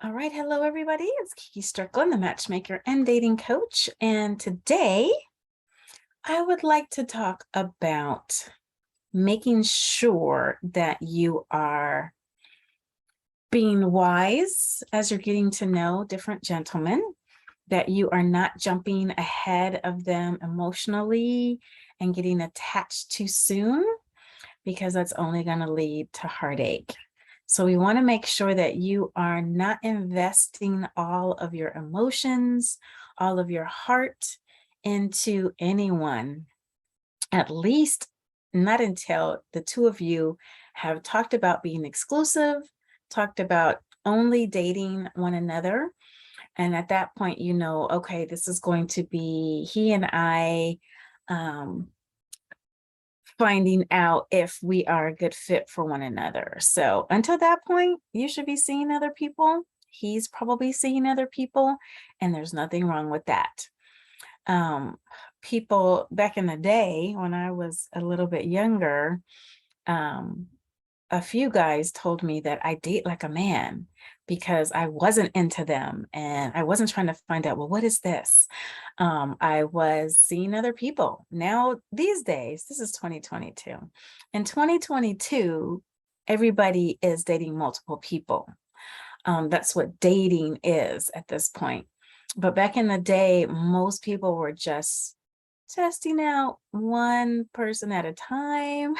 All right, hello everybody. It's Kiki Strickland, the Matchmaker and Dating Coach. And today I would like to talk about making sure that you are being wise as you're getting to know different gentlemen, that you are not jumping ahead of them emotionally and getting attached too soon, because that's only going to lead to heartache. So we want to make sure that you are not investing all of your emotions, all of your heart into anyone, at least not until the two of you have talked about being exclusive, talked about only dating one another. And at that point, okay, this is going to be he and I finding out if we are a good fit for one another. So until that point, you should be seeing other people. He's probably seeing other people, and there's nothing wrong with that. People back in the day when I was a little bit younger, a few guys told me that I date like a man because I wasn't into them and I wasn't trying to find out, well, what is this? I was seeing other people. Now, these days, this is 2022. In 2022, everybody is dating multiple people. That's what dating is at this point. But back in the day, most people were just testing out one person at a time.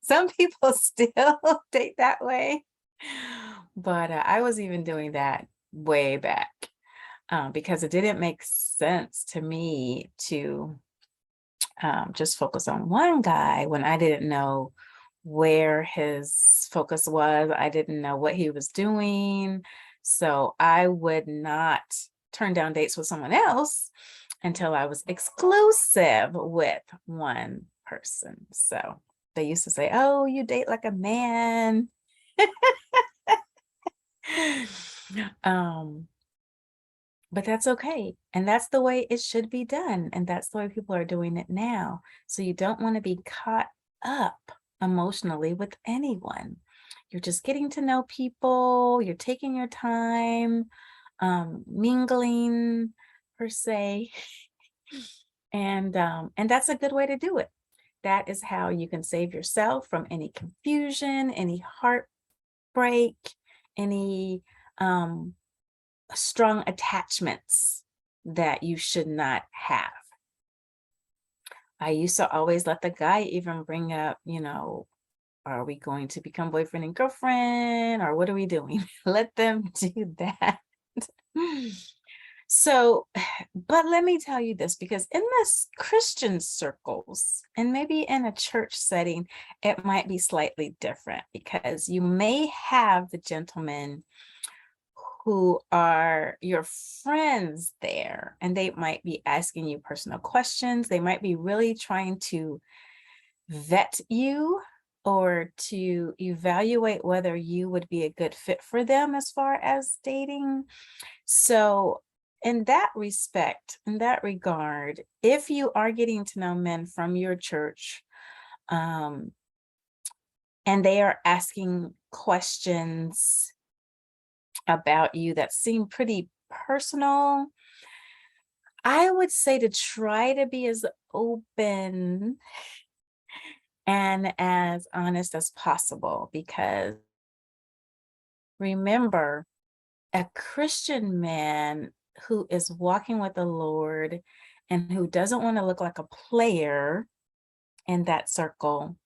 Some people still date that way, but I was even doing that way back because it didn't make sense to me to just focus on one guy when I didn't know where his focus was. I didn't know what he was doing. So I would not turn down dates with someone else until I was exclusive with one person. So they used to say, oh, you date like a man. But that's okay. And that's the way it should be done. And that's the way people are doing it now. So you don't want to be caught up emotionally with anyone. You're just getting to know people, you're taking your time, mingling per se. And that's a good way to do it. That is how you can save yourself from any confusion, any heartbreak, any strong attachments that you should not have. I used to always let the guy even bring up, are we going to become boyfriend and girlfriend, or what are we doing? Let them do that. So, but let me tell you this, because in this Christian circles and maybe in a church setting, it might be slightly different, because you may have the gentlemen who are your friends there, and they might be asking you personal questions. They might be really trying to vet you or to evaluate whether you would be a good fit for them as far as dating. So in that respect, in that regard, if you are getting to know men from your church, and they are asking questions about you that seem pretty personal, I would say to try to be as open and as honest as possible, because remember, a Christian man who is walking with the Lord and who doesn't want to look like a player in that circle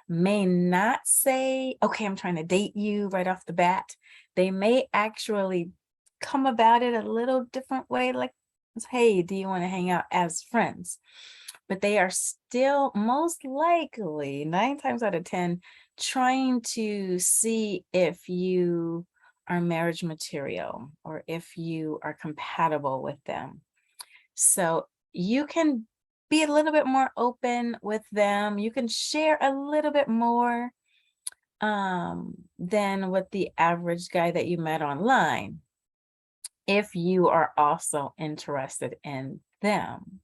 may not say, okay, I'm trying to date you right off the bat. They may actually come about it a little different way, like, hey, do you want to hang out as friends? But they are still most likely 9 times out of 10 trying to see if you are marriage material or if you are compatible with them. So you can be a little bit more open with them. You can share a little bit more than with the average guy that you met online, if you are also interested in them.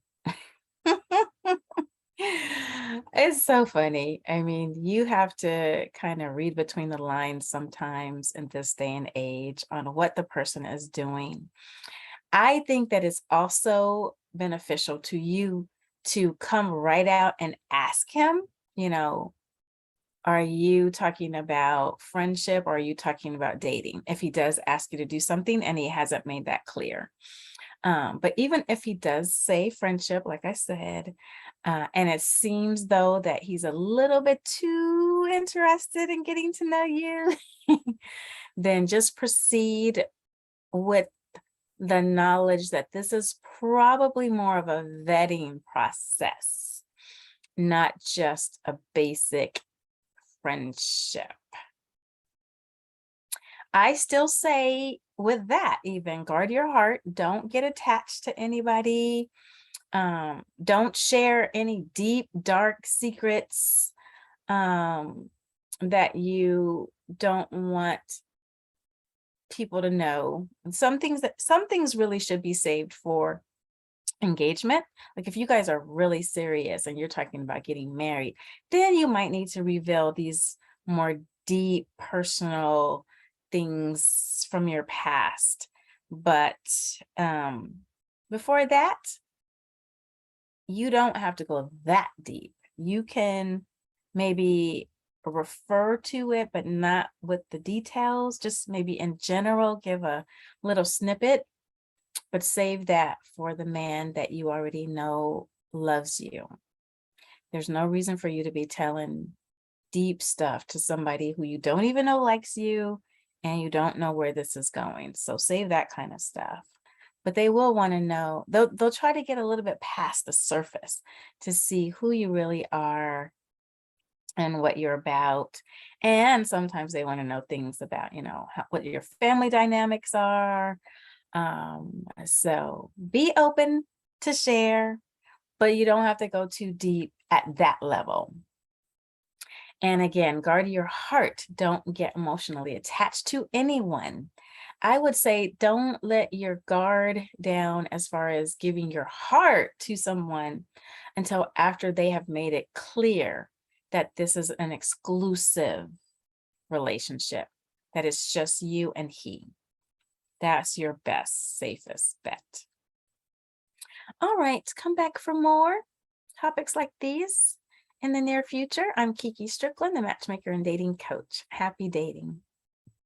It's so funny. I mean, you have to kind of read between the lines sometimes in this day and age on what the person is doing. I think that it's also beneficial to you to come right out and ask him, you know, are you talking about friendship or are you talking about dating? If he does ask you to do something and he hasn't made that clear. But even if he does say friendship, like I said, and it seems though that he's a little bit too interested in getting to know you, then just proceed with the knowledge that this is probably more of a vetting process, not just a basic friendship. I still say with that, even guard your heart, don't get attached to anybody. Don't share any deep, dark secrets that you don't want people to know. And some things really should be saved for engagement. Like if you guys are really serious and you're talking about getting married, then you might need to reveal these more deep personal things from your past. But before that, you don't have to go that deep. You can maybe refer to it, but not with the details, just maybe in general, give a little snippet, but save that for the man that you already know loves you. There's no reason for you to be telling deep stuff to somebody who you don't even know likes you and you don't know where this is going. So save that kind of stuff. But they will want to know, they'll try to get a little bit past the surface to see who you really are and what you're about. And sometimes they want to know things about, you know, what your family dynamics are. So be open to share, but you don't have to go too deep at that level. And again, guard your heart. Don't get emotionally attached to anyone. I would say don't let your guard down as far as giving your heart to someone until after they have made it clear that this is an exclusive relationship, that it's just you and he. That's your best, safest bet. All right, come back for more topics like these in the near future. I'm Kiki Strickland, the Matchmaker and Dating Coach. Happy dating.